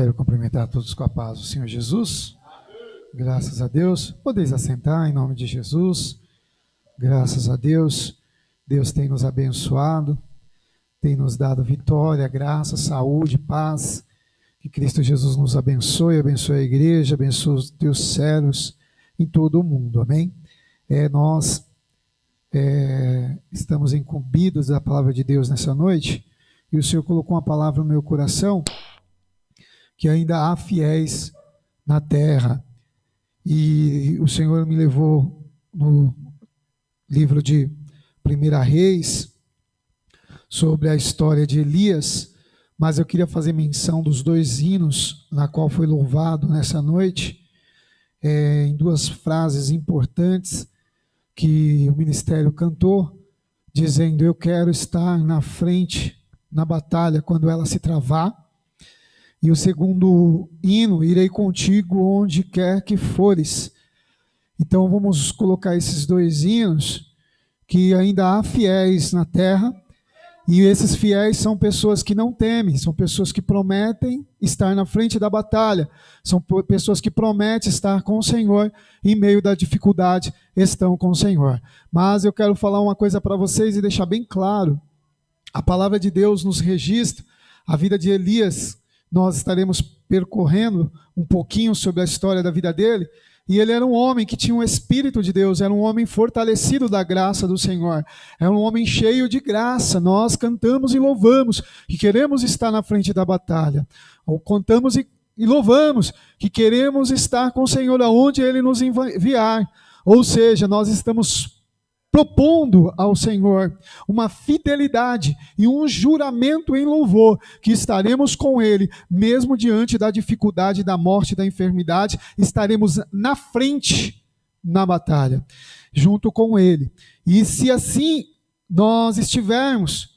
Quero cumprimentar todos com a paz do Senhor Jesus. Graças a Deus. Podeis assentar em nome de Jesus. Graças a Deus. Deus tem nos abençoado, tem nos dado vitória, graça, saúde, paz. Que Cristo Jesus nos abençoe, abençoe a igreja, abençoe os teus servos em todo o mundo. Amém? Nós estamos incumbidos da palavra de Deus nessa noite, e o Senhor colocou uma palavra no meu coração, que ainda há fiéis na terra. E o Senhor me levou no livro de 1 Reis, sobre a história de Elias, mas eu queria fazer menção dos dois hinos, na qual foi louvado nessa noite, em duas frases importantes, que o ministério cantou, dizendo: eu quero estar na frente, na batalha, quando ela se travar. E o segundo hino: irei contigo onde quer que fores. Então vamos colocar esses dois hinos, que ainda há fiéis na terra, e esses fiéis são pessoas que não temem, são pessoas que prometem estar na frente da batalha, são pessoas que prometem estar com o Senhor, em meio da dificuldade estão com o Senhor. Mas eu quero falar uma coisa para vocês e deixar bem claro: a palavra de Deus nos registra a vida de Elias. Nós estaremos percorrendo um pouquinho sobre a história da vida dele, e ele era um homem que tinha um Espírito de Deus, era um homem fortalecido da graça do Senhor, era um homem cheio de graça. Nós cantamos e louvamos que queremos estar na frente da batalha, ou cantamos e louvamos que queremos estar com o Senhor aonde Ele nos enviar, ou seja, nós estamos propondo ao Senhor uma fidelidade e um juramento em louvor, que estaremos com Ele, mesmo diante da dificuldade, da morte, da enfermidade, estaremos na frente na batalha, junto com Ele. E se assim nós estivermos,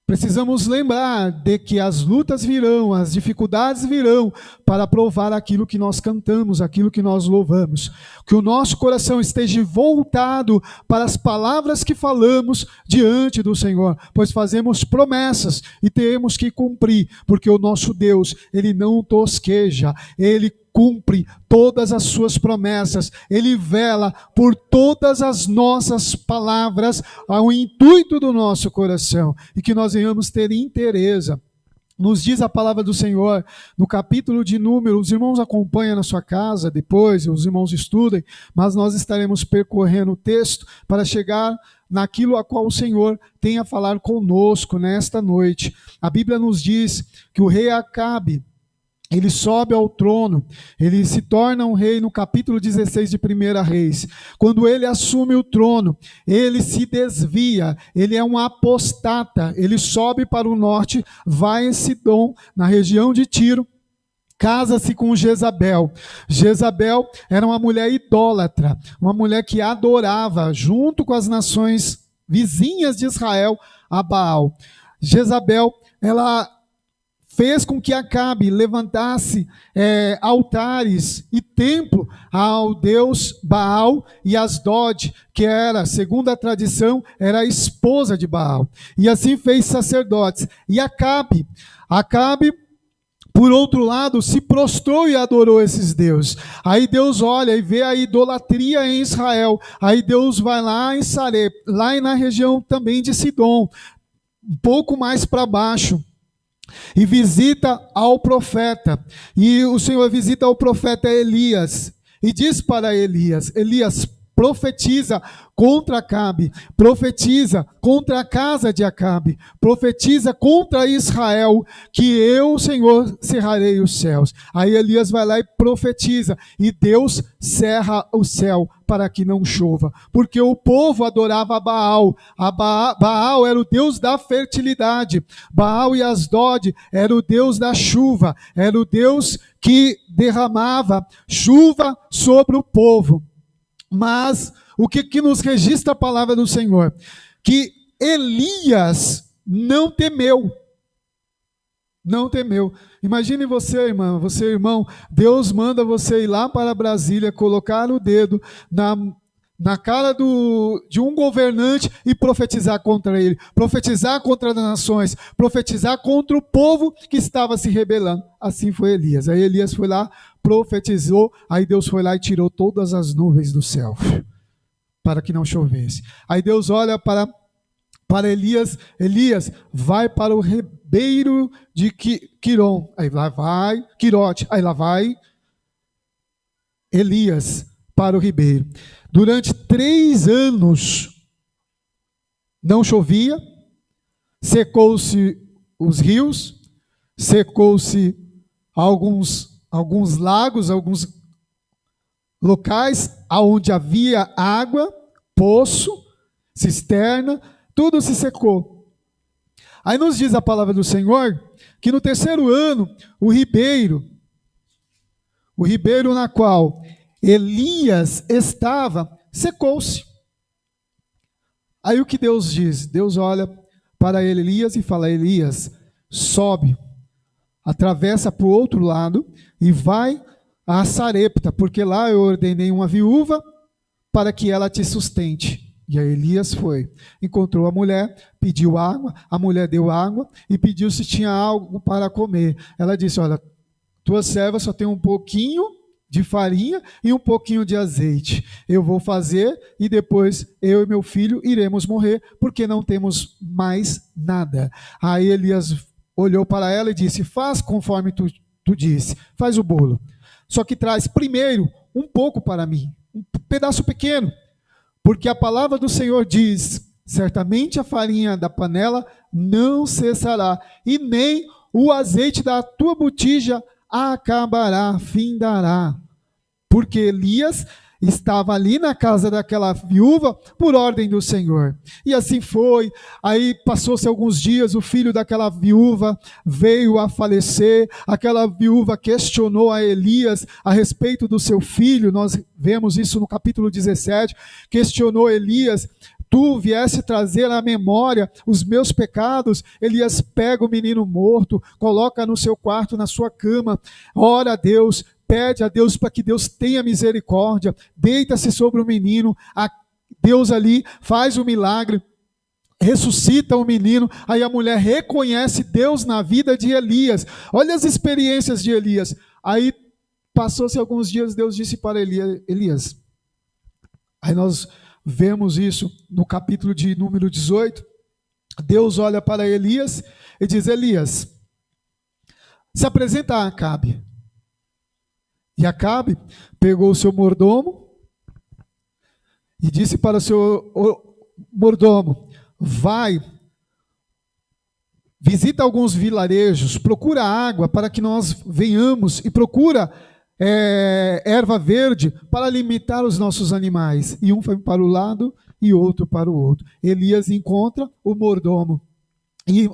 precisamos lembrar de que as lutas virão, as dificuldades virão, para provar aquilo que nós cantamos, aquilo que nós louvamos. Que o nosso coração esteja voltado para as palavras que falamos diante do Senhor, pois fazemos promessas e temos que cumprir, porque o nosso Deus, Ele não tosqueja, Ele cumpre todas as suas promessas, Ele vela por todas as nossas palavras, ao intuito do nosso coração, e que nós venhamos ter interesse. Nos diz a palavra do Senhor, no capítulo de Números, os irmãos acompanham na sua casa, depois os irmãos estudem, mas nós estaremos percorrendo o texto para chegar naquilo a qual o Senhor tem a falar conosco nesta noite. A Bíblia nos diz que o rei Acabe, ele sobe ao trono, ele se torna um rei no capítulo 16 de 1 Reis. Quando ele assume o trono, ele se desvia, ele é um apostata, ele sobe para o norte, vai em Sidom, na região de Tiro, casa-se com Jezabel. Jezabel era uma mulher idólatra, uma mulher que adorava, junto com as nações vizinhas de Israel, a Baal. Jezabel, ela fez com que Acabe levantasse altares e templo ao deus Baal e Asdod, que era, segundo a tradição, era a esposa de Baal. E assim fez sacerdotes. E Acabe, por outro lado, se prostrou e adorou esses deuses. Aí Deus olha e vê a idolatria em Israel. Aí Deus vai lá em Sarep, lá na região também de Sidom, um pouco mais para baixo, e visita ao profeta. E o Senhor visita o profeta Elias e diz para Elias: Elias, profetiza contra Acabe, profetiza contra a casa de Acabe, profetiza contra Israel, que eu, Senhor, cerrarei os céus. Aí Elias vai lá e profetiza, e Deus cerra o céu para que não chova, porque o povo adorava Baal. Baal era o deus da fertilidade, Baal e Asdod era o deus da chuva, era o deus que derramava chuva sobre o povo. Mas o que nos registra a palavra do Senhor? Que Elias não temeu. Não temeu. Imagine você, irmã, você, irmão, Deus manda você ir lá para Brasília, colocar o dedo na cara de um governante e profetizar contra ele, profetizar contra as nações, profetizar contra o povo que estava se rebelando. Assim foi Elias. Aí Elias foi lá, profetizou, aí Deus foi lá e tirou todas as nuvens do céu, para que não chovesse. Aí Deus olha para Elias, Elias, vai para o ribeiro de Quirom. Aí lá vai, Quirote, aí lá vai Elias para o ribeiro. Durante 3 anos não chovia, secou-se os rios, secou-se alguns lagos, alguns locais onde havia água, poço, cisterna, tudo se secou. Aí nos diz a palavra do Senhor que no 3º ano, o ribeiro na qual Elias estava, secou-se. Aí o que Deus diz? Deus olha para Elias e fala: Elias, sobe, atravessa para o outro lado e vai a Sarepta, porque lá eu ordenei uma viúva para que ela te sustente. E aí Elias foi, encontrou a mulher, pediu água, a mulher deu água e pediu se tinha algo para comer. Ela disse: olha, tua serva só tem um pouquinho de farinha e um pouquinho de azeite. Eu vou fazer e depois eu e meu filho iremos morrer, porque não temos mais nada. Aí Elias olhou para ela e disse: faz conforme tu disse, faz o bolo. Só que traz primeiro um pouco para mim, um pedaço pequeno, porque a palavra do Senhor diz: certamente a farinha da panela não cessará, e nem o azeite da tua botija acabará, findará. Porque Elias estava ali na casa daquela viúva por ordem do Senhor. E assim foi. Aí passou-se alguns dias, o filho daquela viúva veio a falecer. Aquela viúva questionou a Elias a respeito do seu filho. Nós vemos isso no capítulo 17. Questionou Elias: tu viesse trazer à memória os meus pecados. Elias pega o menino morto, coloca no seu quarto, na sua cama, ora a Deus, pede a Deus para que Deus tenha misericórdia, deita-se sobre o menino, Deus ali faz o milagre, ressuscita o menino. Aí a mulher reconhece Deus na vida de Elias. Olha as experiências de Elias. Aí passou-se alguns dias, Deus disse para Elias, aí nós vemos isso no capítulo de número 18, Deus olha para Elias e diz: Elias, se apresenta a Acabe. E Acabe pegou o seu mordomo e disse para o seu mordomo: vai, visita alguns vilarejos, procura água para que nós venhamos, e procura erva verde para alimentar os nossos animais. E um foi para o lado e outro para o outro. Elias encontra o mordomo. E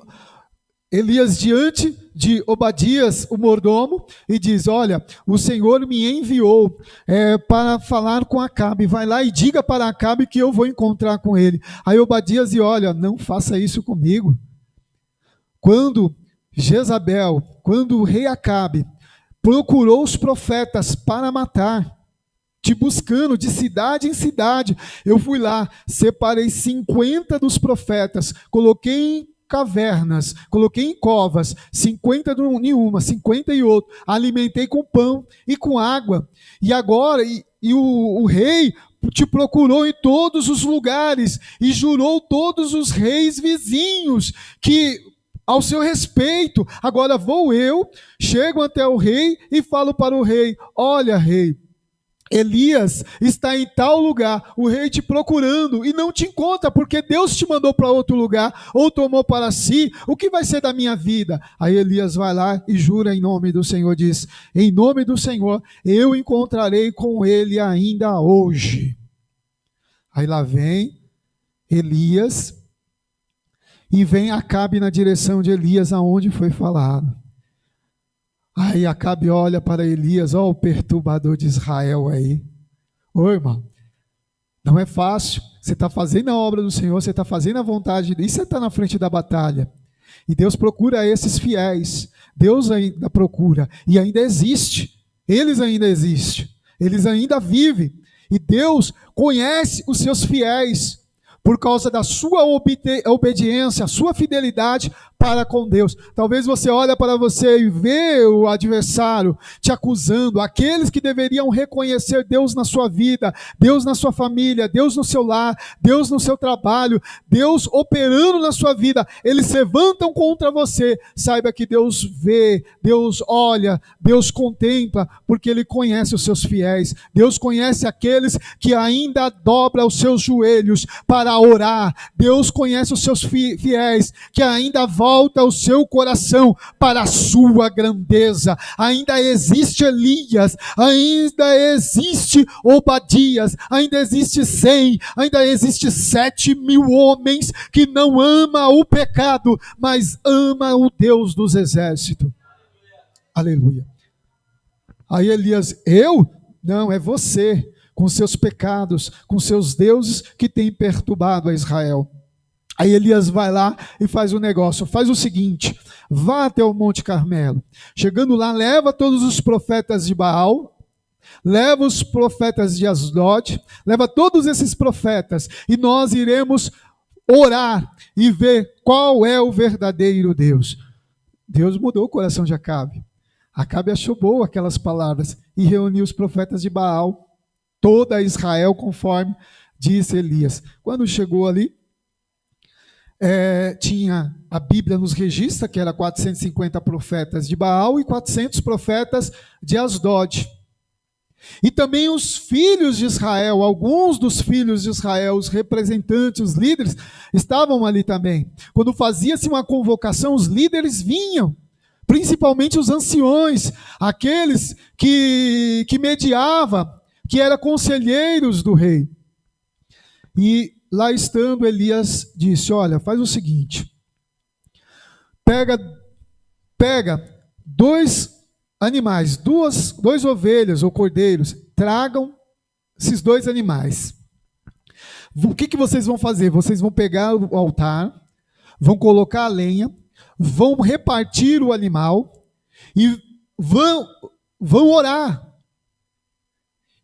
Elias diante de Obadias, o mordomo, e diz: olha, o Senhor me enviou para falar com Acabe. Vai lá e diga para Acabe que eu vou encontrar com ele. Aí Obadias diz: olha, não faça isso comigo. Quando o rei Acabe procurou os profetas para matar, te buscando de cidade em cidade, eu fui lá, separei 50 dos profetas, coloquei em cavernas, coloquei em covas, 50 em uma, 50 em outra, alimentei com pão e com água. E agora, o rei te procurou em todos os lugares e jurou todos os reis vizinhos que ao seu respeito. Agora vou eu, chego até o rei e falo para o rei: olha, rei, Elias está em tal lugar, o rei te procurando e não te encontra, porque Deus te mandou para outro lugar, ou tomou para si. O que vai ser da minha vida? Aí Elias vai lá e jura em nome do Senhor, diz: em nome do Senhor, eu encontrarei com ele ainda hoje. Aí lá vem Elias, e vem Acabe na direção de Elias, aonde foi falado. Aí Acabe olha para Elias: ó, o perturbador de Israel aí. Ô irmão, não é fácil. Você está fazendo a obra do Senhor, você está fazendo a vontade dele, e você está na frente da batalha. E Deus procura esses fiéis. Deus ainda procura, e ainda existe. Eles ainda existem, eles ainda vivem. E Deus conhece os seus fiéis por causa da sua obediência, a sua fidelidade para com Deus. Talvez você olhe para você e vê o adversário te acusando, aqueles que deveriam reconhecer Deus na sua vida, Deus na sua família, Deus no seu lar, Deus no seu trabalho, Deus operando na sua vida, eles se levantam contra você. Saiba que Deus vê, Deus olha, Deus contempla, porque Ele conhece os seus fiéis. Deus conhece aqueles que ainda dobram os seus joelhos para orar. Deus conhece os seus fiéis que ainda volta o seu coração para a sua grandeza. Ainda existe Elias, ainda existe Obadias, ainda existe 100, ainda existe 7.000 homens que não ama o pecado, mas ama o Deus dos exércitos. Aleluia. Aí Elias, eu? Não, é você, com seus pecados, com seus deuses que tem perturbado a Israel. Aí Elias vai lá e faz o negócio, faz o seguinte, vá até o Monte Carmelo. Chegando lá, leva todos os profetas de Baal, leva os profetas de Asdod, leva todos esses profetas, e nós iremos orar e ver qual é o verdadeiro Deus. Deus mudou o coração de Acabe. Acabe achou boa aquelas palavras e reuniu os profetas de Baal, toda Israel, conforme disse Elias. Quando chegou ali, tinha a Bíblia nos registra que era 450 profetas de Baal e 400 profetas de Asdod. E também os filhos de Israel, alguns dos filhos de Israel, os representantes, os líderes, estavam ali também. Quando fazia-se uma convocação, os líderes vinham, principalmente os anciões, aqueles que mediavam, que eram conselheiros do rei. E lá estando, Elias disse, olha, faz o seguinte, pega 2 animais, duas ovelhas ou cordeiros, tragam esses 2 animais. O que vocês vão fazer? Vocês vão pegar o altar, vão colocar a lenha, vão repartir o animal e vão orar.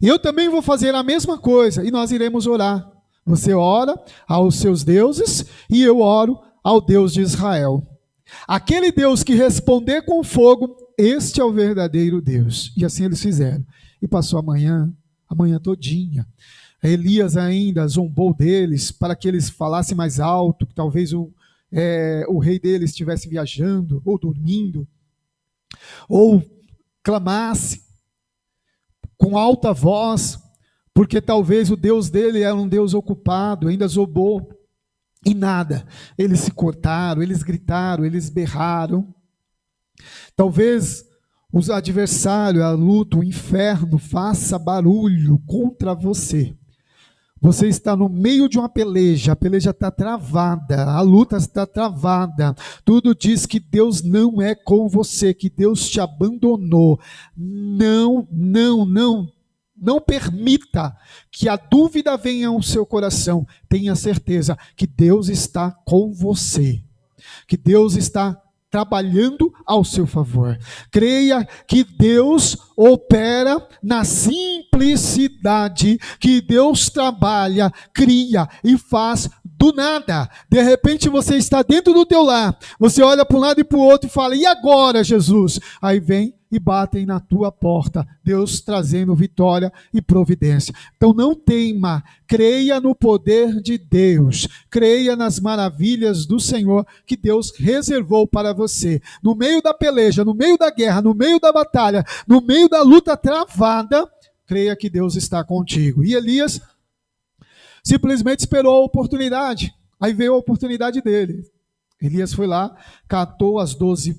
Eu também vou fazer a mesma coisa e nós iremos orar. Você ora aos seus deuses e eu oro ao Deus de Israel. Aquele Deus que responder com fogo, este é o verdadeiro Deus. E assim eles fizeram. E passou a manhã todinha. Elias ainda zombou deles para que eles falassem mais alto, que talvez o rei deles estivesse viajando ou dormindo, ou clamasse com alta voz, porque talvez o Deus dele era um Deus ocupado, ainda zombou. E nada, eles se cortaram, eles gritaram, eles berraram. Talvez os adversários, a luta, o inferno faça barulho contra você. Você está no meio de uma peleja, a peleja está travada, a luta está travada. Tudo diz que Deus não é com você, que Deus te abandonou. Não permita que a dúvida venha ao seu coração. Tenha certeza que Deus está com você, que Deus está trabalhando ao seu favor. Creia que Deus opera na simplicidade, que Deus trabalha, cria e faz do nada. De repente você está dentro do teu lar, você olha para um lado e para o outro e fala, e agora, Jesus? Aí vem e batem na tua porta, Deus trazendo vitória e providência. Então não teima, creia no poder de Deus, creia nas maravilhas do Senhor que Deus reservou para você. No meio da peleja, no meio da guerra, no meio da batalha, no meio da luta travada, creia que Deus está contigo. E Elias simplesmente esperou a oportunidade. Aí veio a oportunidade dele. Elias foi lá, catou as 12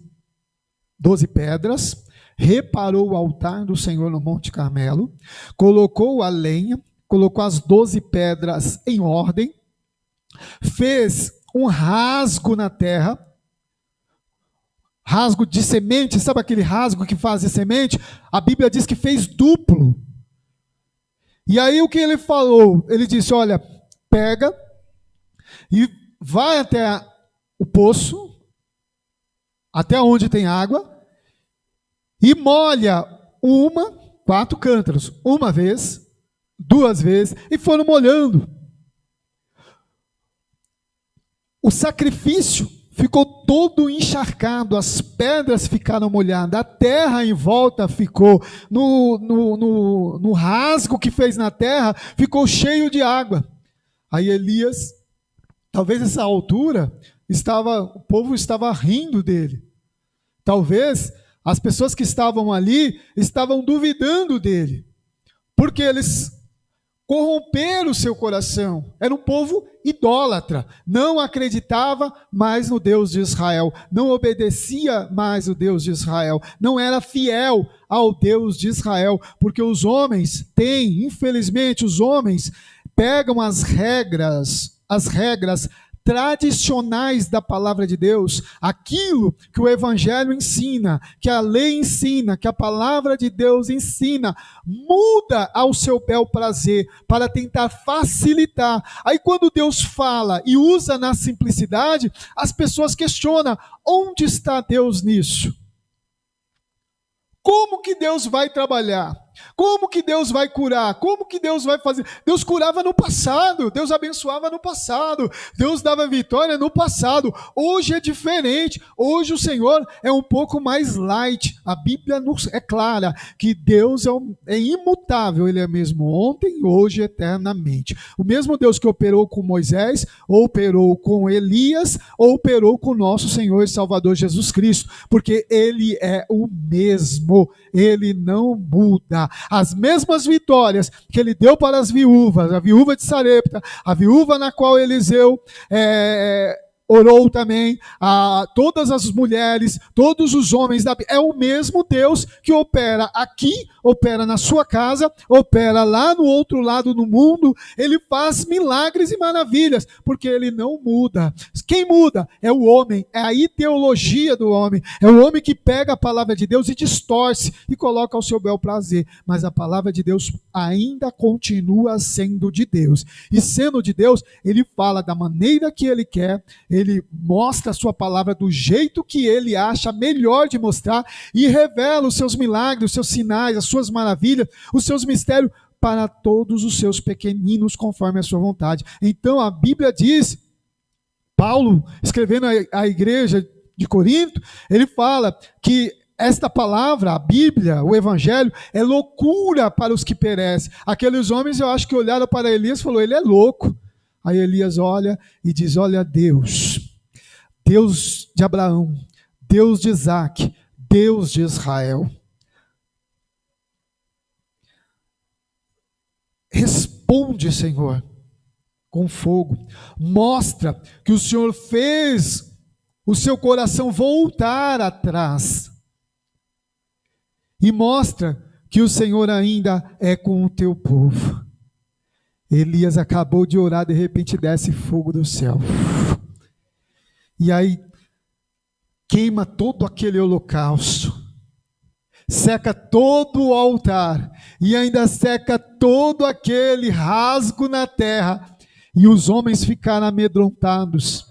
pedras, reparou o altar do Senhor no Monte Carmelo, colocou a lenha, colocou as 12 pedras em ordem, fez um rasgo na terra, rasgo de semente, sabe aquele rasgo que faz de semente? A Bíblia diz que fez duplo. E aí o que ele falou? Ele disse, olha, pega e vai até o poço, até onde tem água, e molha 4 cântaros, uma vez, 2 vezes, e foram molhando. O sacrifício ficou todo encharcado, as pedras ficaram molhadas, a terra em volta ficou, no rasgo que fez na terra, ficou cheio de água. Aí Elias, talvez essa altura, o povo estava rindo dele. Talvez as pessoas que estavam ali estavam duvidando dele, porque eles corromperam o seu coração. Era um povo idólatra, não acreditava mais no Deus de Israel, não obedecia mais o Deus de Israel, não era fiel ao Deus de Israel, porque os homens infelizmente, os homens pegam as regras tradicionais da palavra de Deus, aquilo que o evangelho ensina, que a lei ensina, que a palavra de Deus ensina, muda ao seu bel prazer, para tentar facilitar. Aí quando Deus fala e usa na simplicidade, as pessoas questionam, onde está Deus nisso? Como que Deus vai trabalhar? Como que Deus vai curar? Como que Deus vai fazer? Deus curava no passado, Deus abençoava no passado, Deus dava vitória no passado. Hoje é diferente, hoje o Senhor é um pouco mais light. A Bíblia é clara que Deus é imutável, Ele é mesmo ontem, hoje e eternamente. O mesmo Deus que operou com Moisés, operou com Elias, operou com nosso Senhor e Salvador Jesus Cristo, porque Ele é o mesmo, Ele não muda. As mesmas vitórias que ele deu para as viúvas, a viúva de Sarepta, a viúva na qual Eliseu orou também, a todas as mulheres, todos os homens, é o mesmo Deus que opera aqui, opera na sua casa, opera lá no outro lado do mundo. Ele faz milagres e maravilhas, porque ele não muda. Quem muda é o homem, é a ideologia do homem, é o homem que pega a palavra de Deus e distorce e coloca ao seu bel prazer, mas a palavra de Deus ainda continua sendo de Deus, e sendo de Deus, ele fala da maneira que ele quer, ele mostra a sua palavra do jeito que ele acha melhor de mostrar e revela os seus milagres, os seus sinais, as suas maravilhas, os seus mistérios para todos os seus pequeninos conforme a sua vontade. Então a Bíblia diz, Paulo escrevendo à igreja de Corinto, ele fala que esta palavra, a Bíblia, o Evangelho, é loucura para os que perecem. Aqueles homens, eu acho que olharam para Elias e falaram, ele é louco. Aí Elias olha e diz, olha Deus, Deus de Abraão, Deus de Isaac, Deus de Israel. Responde, Senhor, com fogo. Mostra que o Senhor fez o seu coração voltar atrás. E mostra que o Senhor ainda é com o teu povo. Elias acabou de orar, de repente desce fogo do céu. E aí queima todo aquele holocausto, seca todo o altar, e ainda seca todo aquele rasgo na terra, e os homens ficaram amedrontados.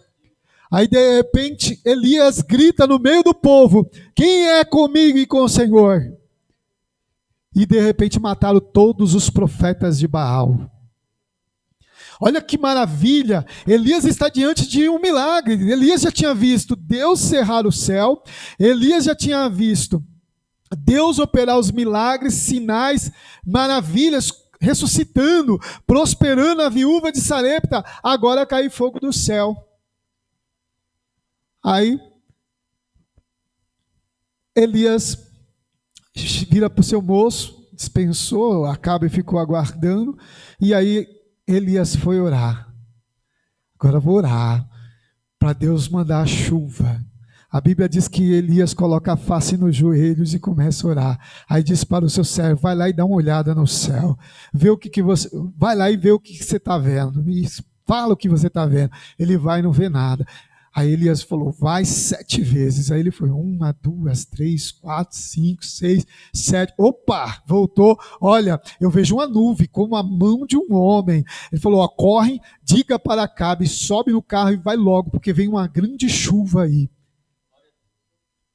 Aí de repente Elias grita no meio do povo, quem é comigo e com o Senhor? E de repente mataram todos os profetas de Baal. Olha que maravilha, Elias está diante de um milagre. Elias já tinha visto Deus cerrar o céu, Elias já tinha visto Deus operar os milagres, sinais, maravilhas, ressuscitando, prosperando a viúva de Sarepta. Agora cai fogo do céu. Aí Elias vira para o seu moço, dispensou, Acabe ficou aguardando, e aí Elias foi orar. Agora vou orar para Deus mandar a chuva. A Bíblia diz que Elias coloca a face nos joelhos e começa a orar. Aí diz para o seu servo, vai lá e dá uma olhada no céu. Vê o que você, vai lá e vê o que você está vendo. E fala o que você está vendo. Ele vai e não vê nada. Aí Elias falou, vai 7 vezes. Aí ele foi 1, 2, 3, 4, 5, 6, 7. Opa, voltou. Olha, eu vejo uma nuvem como a mão de um homem. Ele falou, ó, corre, diga para Acabe, sobe no carro e vai logo, porque vem uma grande chuva aí.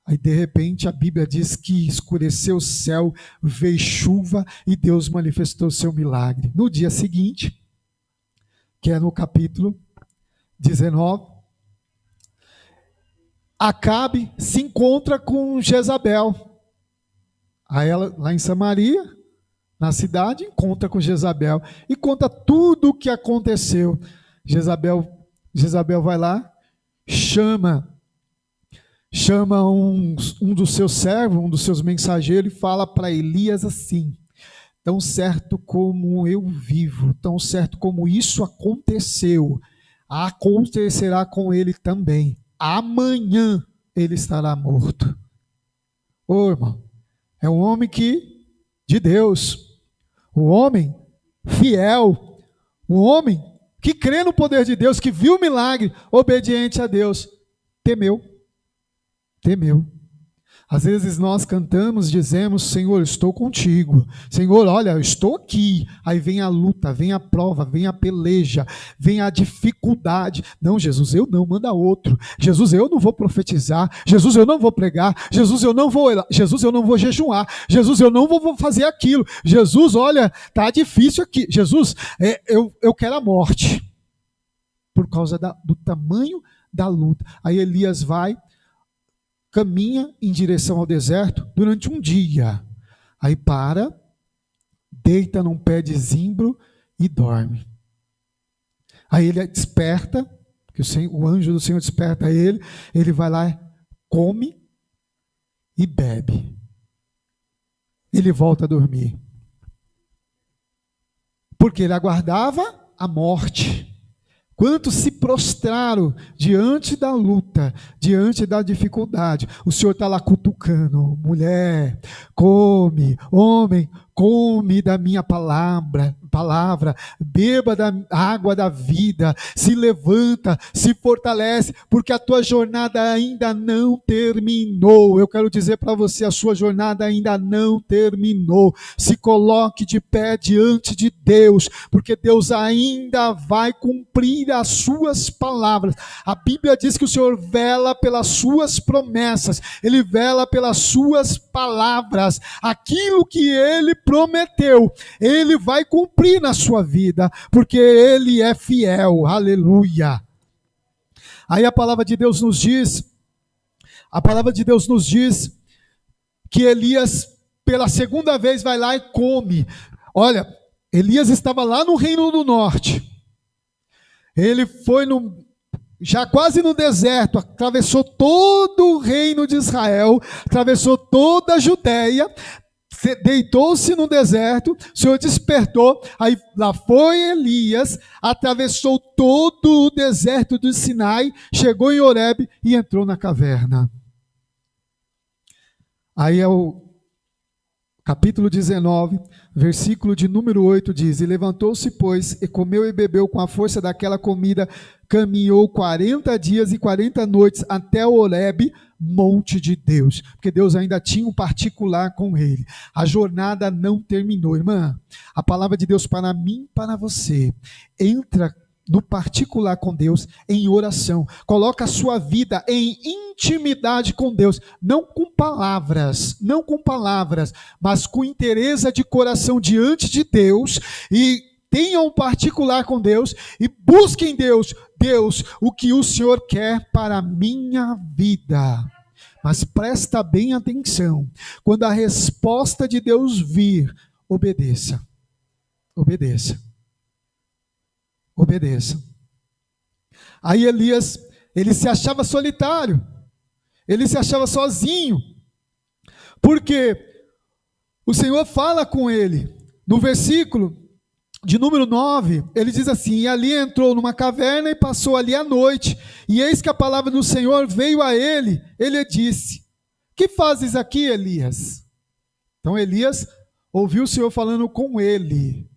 Aí, de repente, a Bíblia diz que escureceu o céu, veio chuva e Deus manifestou seu milagre. No dia seguinte, que é no capítulo 19, Acabe se encontra com Jezabel. Aí ela, lá em Samaria, na cidade, encontra com Jezabel e conta tudo o que aconteceu. Jezabel vai lá, chama um dos seus servos, um dos seus mensageiros, e fala para Elias assim: tão certo como eu vivo, tão certo como isso aconteceu, acontecerá com ele também. Amanhã ele estará morto. Ô irmão, é um homem de Deus, um homem fiel, um homem que crê no poder de Deus, que viu o milagre, obediente a Deus, temeu. Às vezes nós cantamos, dizemos: Senhor, estou contigo. Senhor, olha, eu estou aqui. Aí vem a luta, vem a prova, vem a peleja, vem a dificuldade. Não, Jesus, eu não, manda outro. Jesus, eu não vou profetizar. Jesus, eu não vou pregar. Jesus, eu não vou jejuar. Jesus, eu não vou fazer aquilo. Jesus, olha, tá difícil aqui. Jesus, eu quero a morte. Por causa do tamanho da luta. Aí Elias caminha em direção ao deserto durante um dia. Aí para, deita num pé de zimbro e dorme. Aí ele desperta, que o anjo do Senhor desperta ele vai lá, come e bebe. Ele volta a dormir. Porque ele aguardava a morte. Quantos se prostraram diante da luta, diante da dificuldade? O Senhor está lá cutucando: mulher, come, homem, come da minha palavra, beba da água da vida, se levanta, se fortalece, porque a tua jornada ainda não terminou. Eu quero dizer para você, a sua jornada ainda não terminou. Se coloque de pé diante de Deus, porque Deus ainda vai cumprir as suas palavras. A Bíblia diz que o Senhor vela pelas suas promessas, Ele vela pelas suas palavras. Aquilo que Ele prometeu, Ele vai cumprir na sua vida, porque Ele é fiel. Aleluia. Aí a palavra de Deus nos diz que Elias, pela segunda vez, vai lá e come. Olha, Elias estava lá no Reino do Norte. Ele foi já quase no deserto, atravessou todo o reino de Israel, atravessou toda a Judéia, deitou-se no deserto, o Senhor despertou, aí lá foi Elias, atravessou todo o deserto do Sinai, chegou em Horebe e entrou na caverna. Aí é o capítulo 19, versículo de número 8 diz: e levantou-se, pois, e comeu e bebeu com a força daquela comida, caminhou 40 dias e 40 noites até Horebe, monte de Deus, porque Deus ainda tinha um particular com ele. A jornada não terminou, irmã. A palavra de Deus para mim, para você, entra no particular com Deus, em oração. Coloca a sua vida em intimidade com Deus, não com palavras, mas com inteireza de coração diante de Deus, e tenha um particular com Deus, e busque em Deus, o que o Senhor quer para a minha vida. Mas presta bem atenção, quando a resposta de Deus vir, obedeça. Aí Elias, ele se achava solitário, ele se achava sozinho, porque o Senhor fala com ele, no versículo de número 9, ele diz assim: e ali entrou numa caverna e passou ali a noite, e eis que a palavra do Senhor veio a ele disse: que fazes aqui, Elias? Então Elias ouviu o Senhor falando com ele,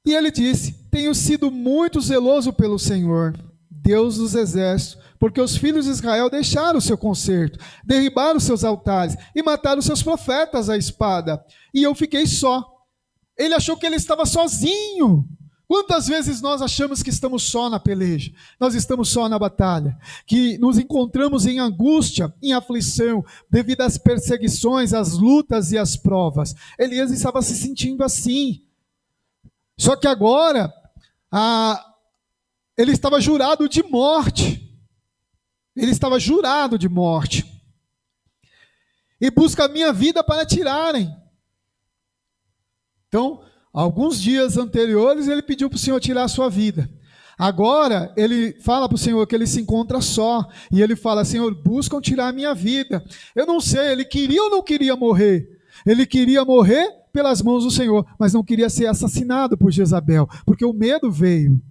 e ele disse: tenho sido muito zeloso pelo Senhor, Deus dos exércitos, porque os filhos de Israel deixaram o seu concerto, derribaram os seus altares e mataram os seus profetas à espada, e eu fiquei só. Ele achou que ele estava sozinho, Quantas vezes nós achamos que estamos só na peleja, nós estamos só na batalha, que nos encontramos em angústia, em aflição, devido às perseguições, às lutas e às provas. Elias estava se sentindo assim. Só que agora, ele estava jurado de morte. Ele estava jurado de morte. E busca a minha vida para tirarem. Então, alguns dias anteriores, ele pediu para o Senhor tirar a sua vida. Agora, ele fala para o Senhor que ele se encontra só. E ele fala, Senhor, buscam tirar a minha vida. Eu não sei, ele queria ou não queria morrer? Ele queria morrer pelas mãos do Senhor, mas não queria ser assassinado por Jezabel, porque o medo veio.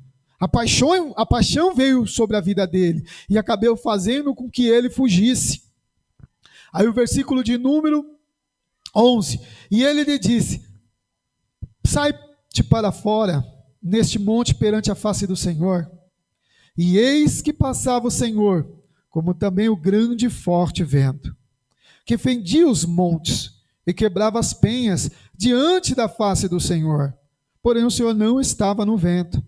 A paixão veio sobre a vida dele e acabou fazendo com que ele fugisse. Aí o versículo de número 11. E ele lhe disse, sai-te para fora, neste monte perante a face do Senhor. E eis que passava o Senhor, como também o grande e forte vento, que fendia os montes e quebrava as penhas diante da face do Senhor. Porém o Senhor não estava no vento.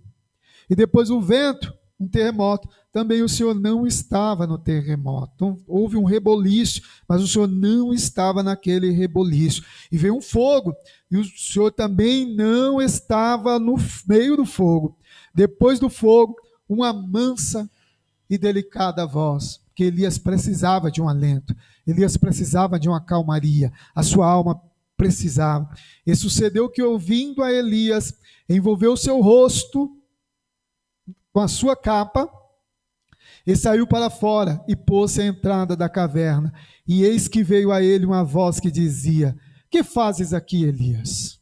E depois o vento, um terremoto, também o Senhor não estava no terremoto. Então, houve um reboliço, mas o Senhor não estava naquele reboliço. E veio um fogo, e o Senhor também não estava no meio do fogo. Depois do fogo, uma mansa e delicada voz, que Elias precisava de um alento, Elias precisava de uma calmaria, a sua alma precisava. E sucedeu que, ouvindo a Elias, envolveu seu rosto com a sua capa, e saiu para fora, e pôs-se à entrada da caverna. E eis que veio a ele uma voz que dizia, que fazes aqui, Elias?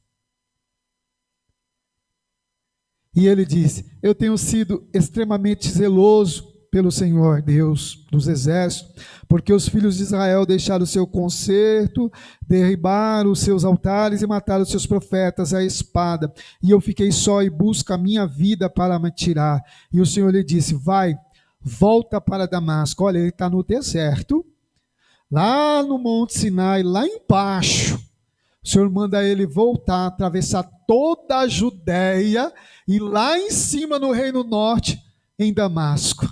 E ele disse, eu tenho sido extremamente zeloso pelo Senhor, Deus dos exércitos, porque os filhos de Israel deixaram o seu concerto, derribaram os seus altares e mataram os seus profetas à espada. E eu fiquei só e busco a minha vida para me tirar. E o Senhor lhe disse, vai, volta para Damasco. Olha, ele está no deserto, lá no Monte Sinai, lá embaixo. O Senhor manda ele voltar, atravessar toda a Judéia e lá em cima no Reino Norte, em Damasco.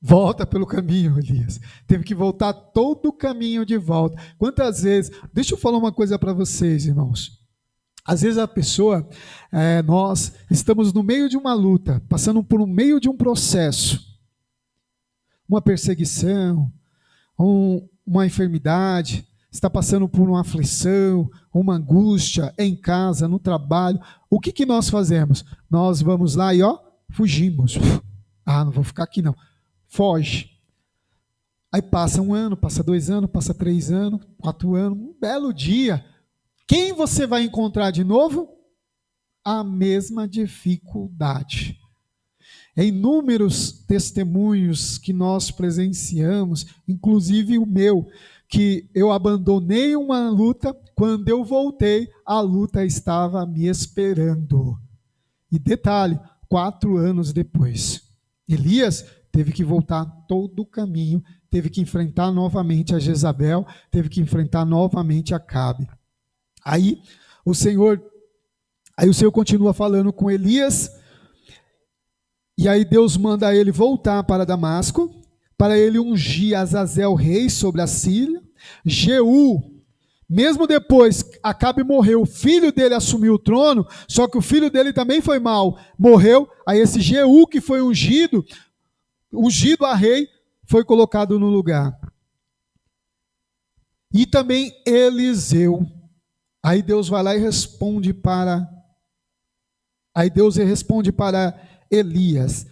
Volta pelo caminho, Elias. Teve que voltar todo o caminho de volta. Quantas vezes... Deixa eu falar uma coisa para vocês, irmãos. Às vezes a pessoa, nós estamos no meio de uma luta, passando por um meio de um processo, uma perseguição, uma enfermidade, está passando por uma aflição, uma angústia em casa, no trabalho. O que nós fazemos? Nós vamos lá e fugimos. Ah, não vou ficar aqui não. Foge. Aí passa 1 ano, passa 2 anos, passa 3 anos, 4 anos, um belo dia. Quem você vai encontrar de novo? A mesma dificuldade. Em inúmeros testemunhos que nós presenciamos, inclusive o meu, que eu abandonei uma luta, quando eu voltei, a luta estava me esperando. E detalhe, 4 anos depois. Elias teve que voltar todo o caminho, teve que enfrentar novamente a Jezabel, teve que enfrentar novamente Acabe. Aí o Senhor continua falando com Elias, e aí Deus manda ele voltar para Damasco, para ele ungir Azazel rei sobre a Síria. Jeú, mesmo depois Acabe morreu, o filho dele assumiu o trono, só que o filho dele também foi mal, morreu. Aí esse Jeú que foi ungido a rei, foi colocado no lugar. E também Eliseu. Aí Deus vai lá e responde para Elias.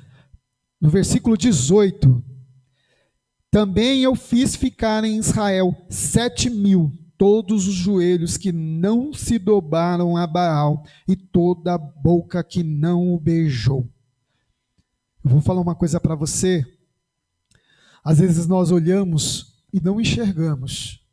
No versículo 18. Também eu fiz ficar em Israel 7.000, todos os joelhos que não se dobraram a Baal, e toda a boca que não o beijou. Eu vou falar uma coisa para você. Às vezes nós olhamos e não enxergamos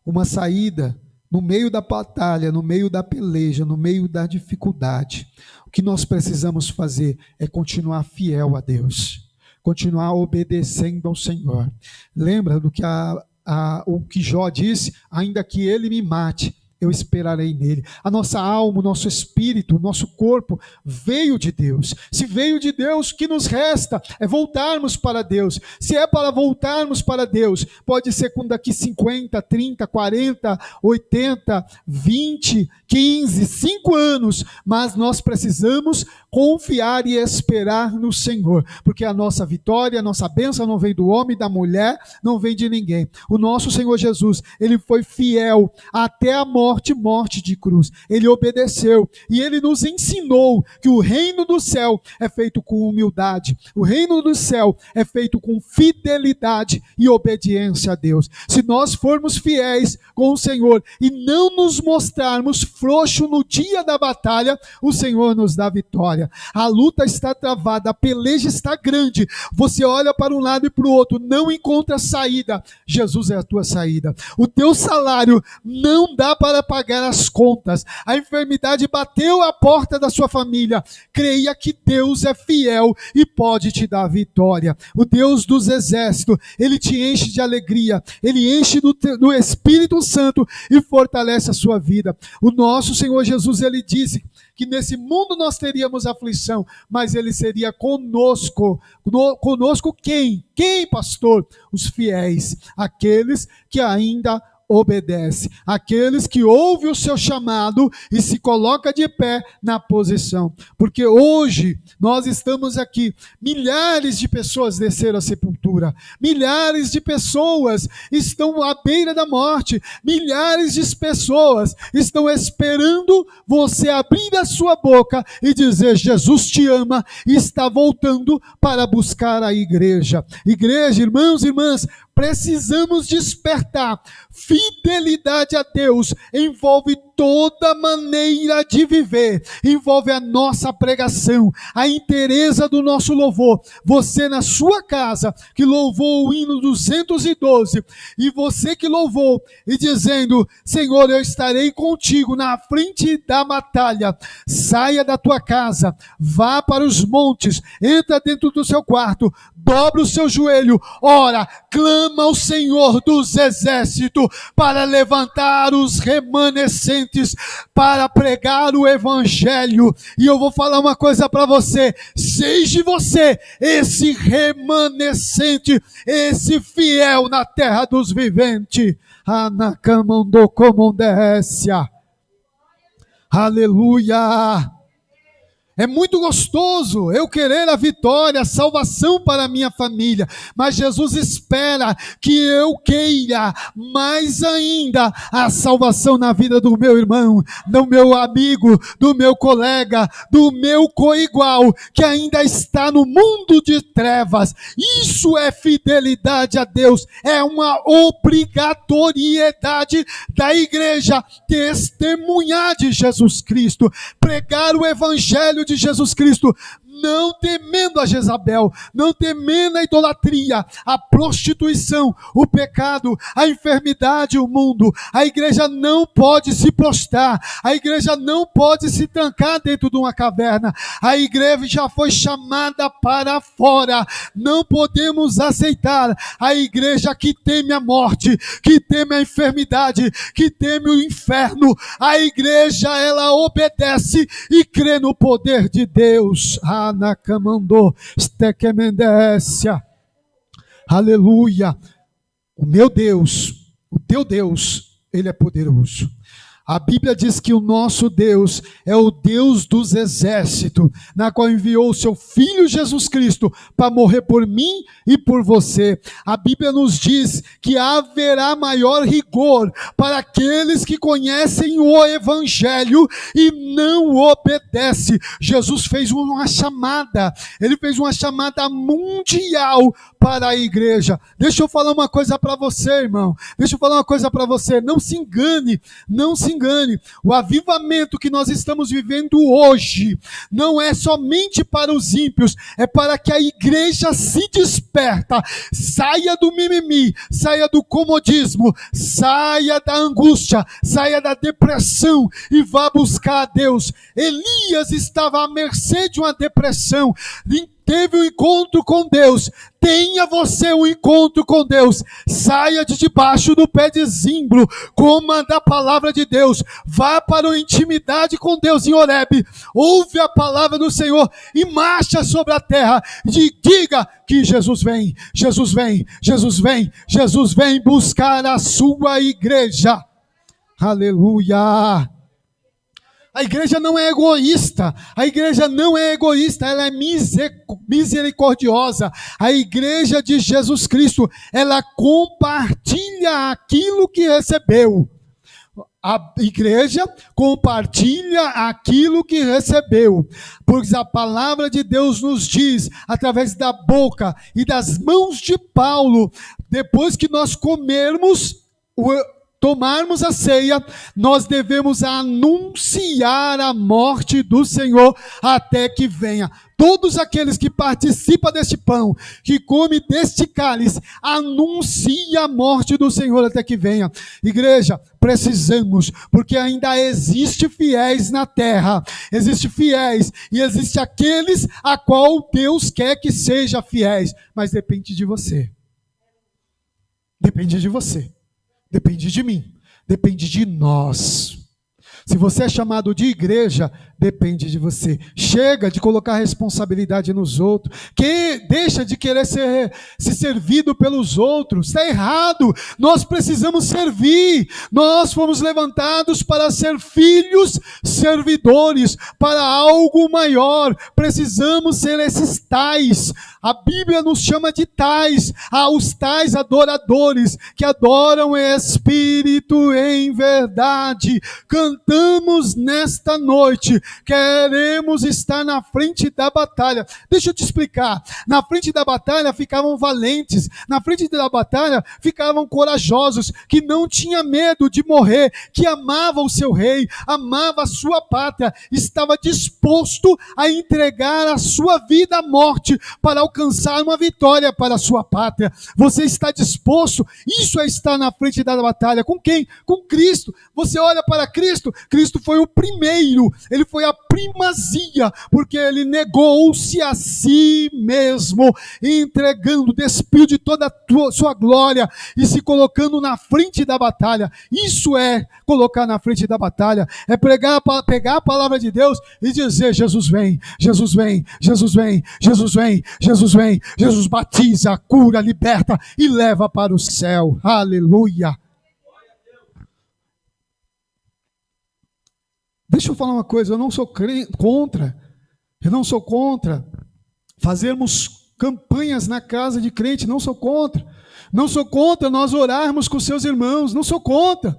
uma saída no meio da batalha, no meio da peleja, no meio da dificuldade. O que nós precisamos fazer é continuar fiel a Deus, continuar obedecendo ao Senhor. Lembra do que o que Jó disse? Ainda que ele me mate, eu esperarei nele. A nossa alma, o nosso espírito, o nosso corpo veio de Deus. Se veio de Deus, o que nos resta é voltarmos para Deus. Se é para voltarmos para Deus, pode ser com daqui 50, 30, 40, 80, 20, 15, 5 anos, mas nós precisamos confiar e esperar no Senhor, porque a nossa vitória, a nossa bênção não vem do homem, da mulher, não vem de ninguém. O nosso Senhor Jesus, ele foi fiel até a morte de cruz. Ele obedeceu e ele nos ensinou que o reino do céu é feito com humildade. O reino do céu é feito com fidelidade e obediência a Deus. Se nós formos fiéis com o Senhor e não nos mostrarmos frouxos no dia da batalha, o Senhor nos dá vitória. A luta está travada, a peleja está grande. Você olha para um lado e para o outro, não encontra saída. Jesus é a tua saída. O teu salário não dá para pagar as contas. A enfermidade bateu a porta da sua família. Creia que Deus é fiel e pode te dar vitória. O Deus dos exércitos, ele te enche de alegria, ele enche do Espírito Santo e fortalece a sua vida. O nosso Senhor Jesus, ele disse que nesse mundo nós teríamos aflição, mas ele seria conosco. Conosco quem? Quem, pastor? Os fiéis, aqueles que ainda obedece, aqueles que ouvem o seu chamado e se coloca de pé na posição, porque hoje nós estamos aqui, milhares de pessoas desceram à sepultura, milhares de pessoas estão à beira da morte, milhares de pessoas estão esperando você abrir a sua boca e dizer: Jesus te ama e está voltando para buscar a igreja. Igreja, irmãos e irmãs, precisamos despertar. Fidelidade a Deus envolve toda maneira de viver, envolve a nossa pregação, a inteireza do nosso louvor. Você na sua casa que louvou o hino 212, e você que louvou e dizendo: Senhor, eu estarei contigo na frente da batalha. Saia da tua casa, vá para os montes, entra dentro do seu quarto, dobra o seu joelho, ora, clama ao Senhor dos exércitos para levantar os remanescentes, para pregar o evangelho. E eu vou falar uma coisa para você: seja você esse remanescente, esse fiel na terra dos viventes. Anakamandocomondécia. Aleluia. É muito gostoso eu querer a vitória, a salvação para a minha família, mas Jesus espera que eu queira mais ainda a salvação na vida do meu irmão, do meu amigo, do meu colega, do meu coigual, que ainda está no mundo de trevas. Isso é fidelidade a Deus, é uma obrigatoriedade da igreja testemunhar de Jesus Cristo, pregar o evangelho de Jesus Cristo, não temendo a Jezabel, não temendo a idolatria, a prostituição, o pecado, a enfermidade, o mundo. A igreja não pode se prostrar, a igreja não pode se trancar dentro de uma caverna. A igreja já foi chamada para fora. Não podemos aceitar a igreja que teme a morte, que teme a enfermidade, que teme o inferno. A igreja, ela obedece e crê no poder de Deus. Anakamando, Stekemendécia. Aleluia. O meu Deus, o teu Deus, ele é poderoso. A Bíblia diz que o nosso Deus é o Deus dos exércitos, na qual enviou o seu Filho Jesus Cristo para morrer por mim e por você. A Bíblia nos diz que haverá maior rigor para aqueles que conhecem o Evangelho e não obedecem. Jesus fez uma chamada, ele fez uma chamada mundial para a igreja. Deixa eu falar uma coisa para você, irmão. Deixa eu falar uma coisa para você. Não se engane, não se engane. O avivamento que nós estamos vivendo hoje não é somente para os ímpios, é para que a igreja se desperta, saia do mimimi, saia do comodismo, saia da angústia, saia da depressão e vá buscar a Deus. Elias estava à mercê de uma depressão. teve um encontro com Deus, tenha você um encontro com Deus. Saia de debaixo do pé de zimbro, coma da palavra de Deus, vá para a intimidade com Deus em Horebe, ouve a palavra do Senhor e marcha sobre a terra. Diga que Jesus vem, Jesus vem, Jesus vem, Jesus vem buscar a sua igreja. Aleluia! A igreja não é egoísta, a igreja não é egoísta, ela é misericordiosa. A igreja de Jesus Cristo, ela compartilha aquilo que recebeu. A igreja compartilha aquilo que recebeu, pois a palavra de Deus nos diz, através da boca e das mãos de Paulo, depois que nós tomarmos a ceia, nós devemos anunciar a morte do Senhor até que venha. Todos aqueles que participam deste pão, que comem deste cálice, anuncia a morte do Senhor até que venha. Igreja, precisamos, porque ainda existe fiéis na terra, existe fiéis, e existe aqueles a qual Deus quer que seja fiéis, mas depende de você. Depende de você. Depende de mim, depende de nós. Se você é chamado de igreja, depende de você. Chega de colocar responsabilidade nos outros. Deixa de querer ser servido pelos outros. Está errado. Nós precisamos servir. Nós fomos levantados para ser filhos servidores, para algo maior. Precisamos ser esses tais. A Bíblia nos chama de tais, os tais adoradores, que adoram em espírito e em verdade. Cantamos nesta noite, queremos estar na frente da batalha. Deixa eu te explicar, na frente da batalha ficavam valentes, na frente da batalha ficavam corajosos, que não tinham medo de morrer, que amava o seu rei, amava a sua pátria, estava disposto a entregar a sua vida à morte, para alcançar uma vitória para a sua pátria. Você está disposto? Isso é estar na frente da batalha. Com quem? Com Cristo. Você olha para Cristo, Cristo foi o primeiro, ele foi a primazia, porque ele negou-se a si mesmo, entregando, despiu de toda a sua glória e se colocando na frente da batalha. Isso é colocar na frente da batalha, é pegar a palavra de Deus e dizer: Jesus vem, Jesus vem, Jesus vem, Jesus vem, Jesus vem, Jesus batiza, cura, liberta e leva para o céu. Aleluia. Deixa eu falar uma coisa, eu não sou contra fazermos campanhas na casa de crente, não sou contra nós orarmos com seus irmãos, não sou contra,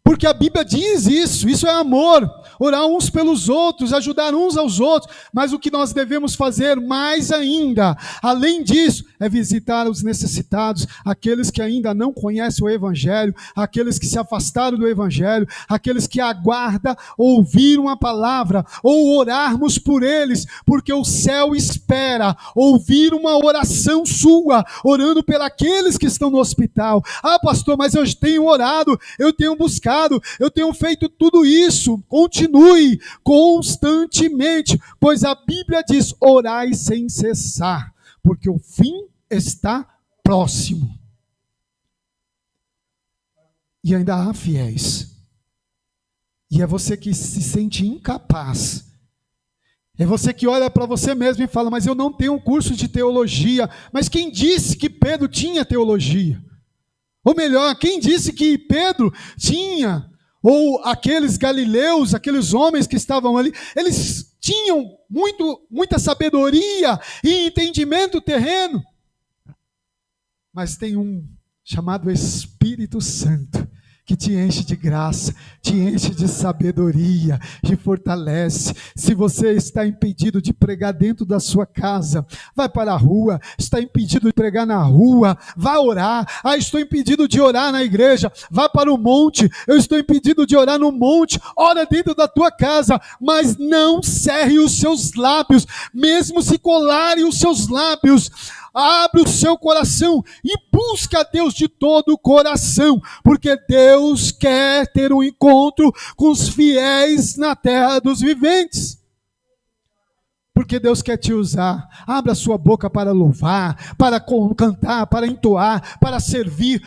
porque a Bíblia diz isso é amor, orar uns pelos outros, ajudar uns aos outros, mas o que nós devemos fazer mais ainda, além disso, é visitar os necessitados, aqueles que ainda não conhecem o Evangelho, aqueles que se afastaram do Evangelho, aqueles que aguardam ouvir uma palavra, ou orarmos por eles, porque o céu espera ouvir uma oração sua, orando por aqueles que estão no hospital. Ah, pastor, mas eu tenho orado, eu tenho buscado, eu tenho feito tudo isso. Continue constantemente, pois a Bíblia diz: orai sem cessar, porque o fim está próximo. E ainda há fiéis. E é você que se sente incapaz. É você que olha para você mesmo e fala: mas eu não tenho um curso de teologia. Mas quem disse que Pedro tinha teologia? Ou melhor, quem disse que Pedro tinha? Ou aqueles galileus, aqueles homens que estavam ali, eles tinham muita sabedoria e entendimento terreno. Mas tem um chamado Espírito Santo, que te enche de graça, te enche de sabedoria, te fortalece. Se você está impedido de pregar dentro da sua casa, vai para a rua. Está impedido de pregar na rua, vá orar. Ah, estou impedido de orar na igreja, vá para o monte. Eu estou impedido de orar no monte, ora dentro da tua casa, mas não cerre os seus lábios, mesmo se colarem os seus lábios. Abre o seu coração e busca a Deus de todo o coração, porque Deus quer ter um encontro com os fiéis na terra dos viventes. porque Deus quer te usar. Abra sua boca para louvar, para cantar, para entoar, para servir.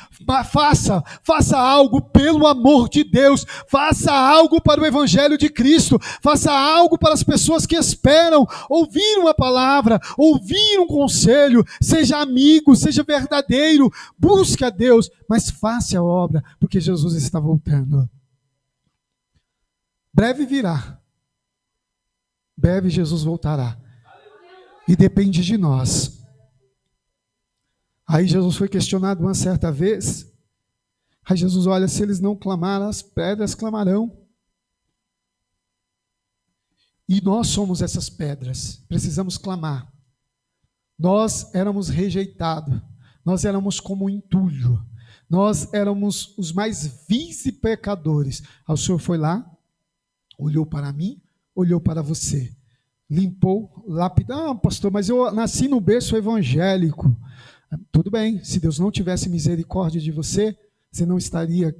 Faça algo pelo amor de Deus. Faça algo para o Evangelho de Cristo. Faça algo para as pessoas que esperam ouvir uma palavra, ouvir um conselho. Seja amigo, seja verdadeiro. Busque a Deus, mas faça a obra, porque Jesus está voltando. Breve virá. Breve Jesus voltará. E depende de nós. Aí Jesus foi questionado uma certa vez. Aí Jesus, olha, se eles não clamarem, as pedras clamarão. E nós somos essas pedras. Precisamos clamar. Nós éramos rejeitados. Nós éramos como um entulho. Nós éramos os mais vis e pecadores. Aí o Senhor foi lá, olhou para mim, olhou para você, limpou, lapidou. Ah, pastor, mas eu nasci no berço evangélico. Tudo bem, se Deus não tivesse misericórdia de você, você não estaria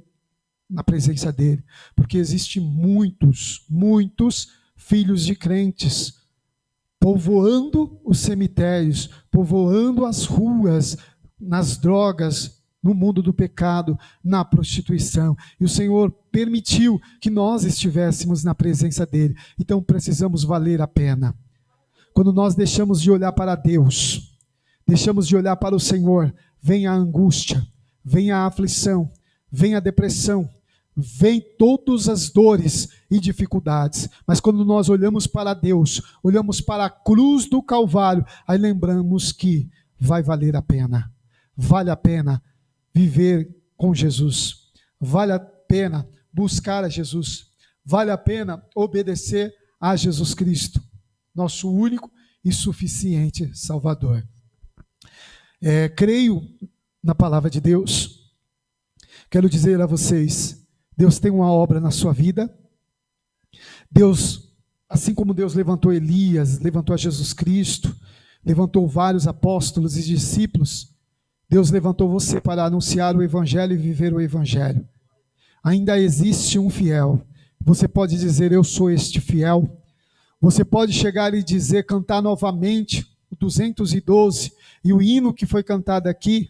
na presença dele, porque existem muitos filhos de crentes povoando os cemitérios, povoando as ruas, nas drogas, no mundo do pecado, na prostituição. E o Senhor permitiu que nós estivéssemos na presença dele. Então precisamos valer a pena. Quando nós deixamos de olhar para Deus, deixamos de olhar para o Senhor, vem a angústia, vem a aflição, vem a depressão, vem todas as dores e dificuldades. Mas quando nós olhamos para Deus, olhamos para a cruz do Calvário, aí lembramos que vai valer a pena. Vale a pena viver com Jesus, vale a pena buscar a Jesus, vale a pena obedecer a Jesus Cristo, nosso único e suficiente Salvador. Creio na palavra de Deus. Quero dizer a vocês, Deus tem uma obra na sua vida. Deus, assim como Deus levantou Elias, levantou a Jesus Cristo, levantou vários apóstolos e discípulos, Deus levantou você para anunciar o Evangelho e viver o Evangelho. Ainda existe um fiel. Você pode dizer, eu sou este fiel. Você pode chegar e dizer, cantar novamente o 212 e o hino que foi cantado aqui.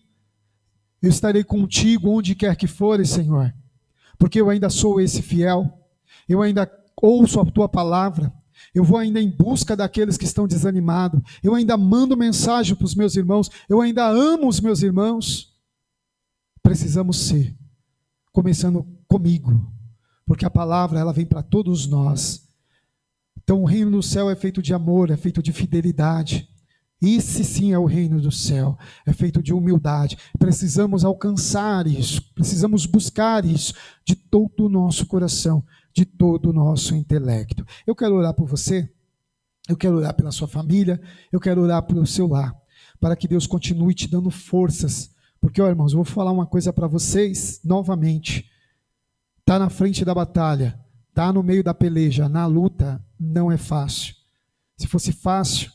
Eu estarei contigo onde quer que fores, Senhor. Porque eu ainda sou esse fiel. Eu ainda ouço a tua palavra. Eu vou ainda em busca daqueles que estão desanimados. Eu ainda mando mensagem para os meus irmãos. Eu ainda amo os meus irmãos. Precisamos ser, começando comigo, porque a palavra ela vem para todos nós. Então o reino do céu é feito de amor, é feito de fidelidade. Esse sim é o reino do céu, é feito de humildade. Precisamos alcançar isso, precisamos buscar isso de todo o nosso coração, de todo o nosso intelecto. Eu quero orar por você, eu quero orar pela sua família, eu quero orar pelo seu lar, para que Deus continue te dando forças. Porque, ó, irmãos, eu vou falar uma coisa para vocês novamente. Está na frente da batalha, está no meio da peleja, na luta, não é fácil. Se fosse fácil,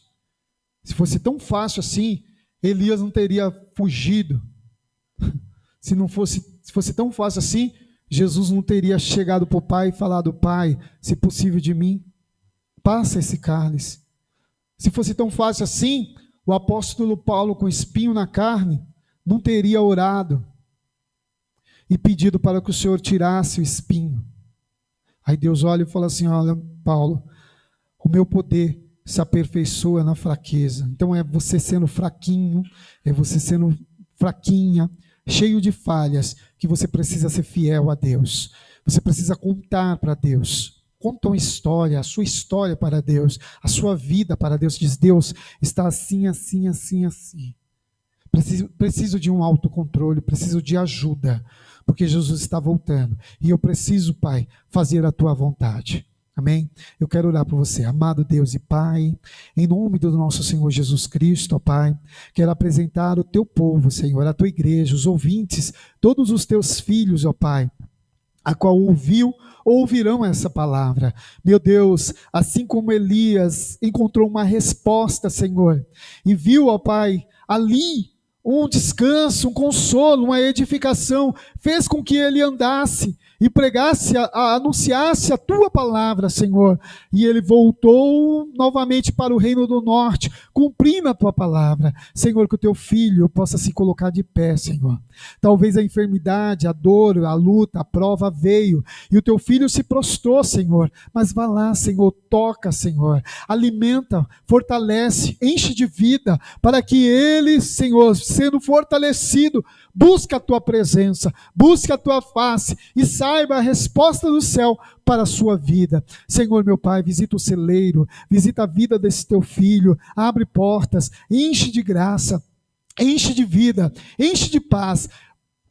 se fosse tão fácil assim, Elias não teria fugido. Se fosse tão fácil assim, Jesus não teria chegado para o Pai e falado, Pai, se possível de mim, passa esse cálice. Se fosse tão fácil assim, o apóstolo Paulo com espinho na carne, não teria orado e pedido para que o Senhor tirasse o espinho. Aí Deus olha e fala assim, olha, Paulo, o meu poder se aperfeiçoa na fraqueza. Então é você sendo fraquinho, é você sendo fraquinha, cheio de falhas, que você precisa ser fiel a Deus. Você precisa contar para Deus. Conta uma história, a sua história para Deus, a sua vida para Deus. Diz, Deus, está assim, assim, assim, assim. Preciso de um autocontrole, preciso de ajuda, porque Jesus está voltando. E eu preciso, Pai, fazer a tua vontade. Amém? Eu quero orar por você, amado Deus e Pai, em nome do nosso Senhor Jesus Cristo, ó Pai, quero apresentar o teu povo, Senhor, a tua igreja, os ouvintes, todos os teus filhos, ó Pai, a qual ouvirão essa palavra. Meu Deus, assim como Elias encontrou uma resposta, Senhor, e viu, ó Pai, ali um descanso, um consolo, uma edificação, fez com que ele andasse e pregasse, anunciasse a tua palavra, Senhor. E ele voltou novamente para o reino do norte, cumprindo a tua palavra. Senhor, que o teu filho possa se colocar de pé, Senhor. Talvez a enfermidade, a dor, a luta, a prova veio, e o teu filho se prostrou, Senhor. Mas vá lá, Senhor, toca, Senhor. Alimenta, fortalece, enche de vida, para que ele, Senhor, sendo fortalecido, busque a tua presença, busque a tua face e saiba a resposta do céu para a sua vida. Senhor, meu Pai, visita o celeiro, visita a vida desse teu filho, abre portas, enche de graça, enche de vida, enche de paz.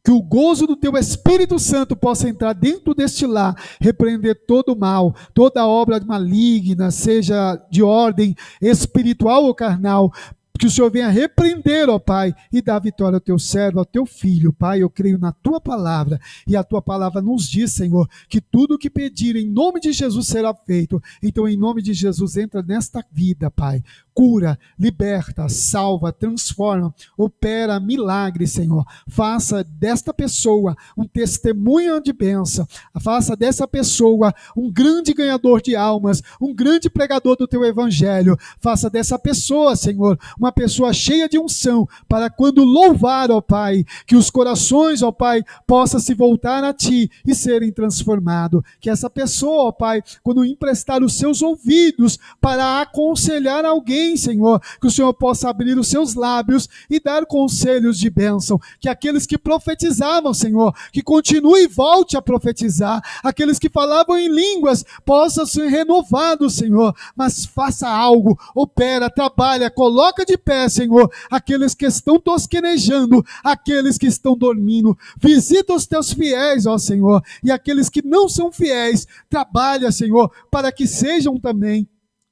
Que o gozo do teu Espírito Santo possa entrar dentro deste lar, repreender todo o mal, toda obra maligna, seja de ordem espiritual ou carnal. Que o Senhor venha repreender, ó Pai, e dar vitória ao teu servo, ao teu filho. Pai, eu creio na tua palavra, e a tua palavra nos diz, Senhor, que tudo o que pedir em nome de Jesus será feito. Então, em nome de Jesus, entra nesta vida, Pai. Cura, liberta, salva, transforma, opera milagre, Senhor. Faça desta pessoa um testemunho de bênção. Faça dessa pessoa um grande ganhador de almas, um grande pregador do teu evangelho. Faça dessa pessoa, Senhor, uma pessoa cheia de unção, para quando louvar, ó Pai, que os corações, ó Pai, possam se voltar a Ti e serem transformados. Que essa pessoa, ó Pai, quando emprestar os seus ouvidos para aconselhar alguém, Senhor, que o Senhor possa abrir os seus lábios e dar conselhos de bênção. Que aqueles que profetizavam, Senhor, que continue e volte a profetizar. Aqueles que falavam em línguas possam ser renovados, Senhor. Mas faça algo, opera, trabalha, coloca de pé, Senhor, aqueles que estão tosquenejando, aqueles que estão dormindo. Visita os teus fiéis, ó Senhor, e aqueles que não são fiéis, trabalha, Senhor, para que sejam também.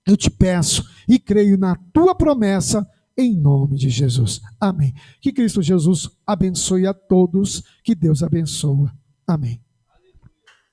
Eu te peço e creio na tua promessa, em nome de Jesus. Amém. Que Cristo Jesus abençoe a todos, que Deus abençoe. Amém.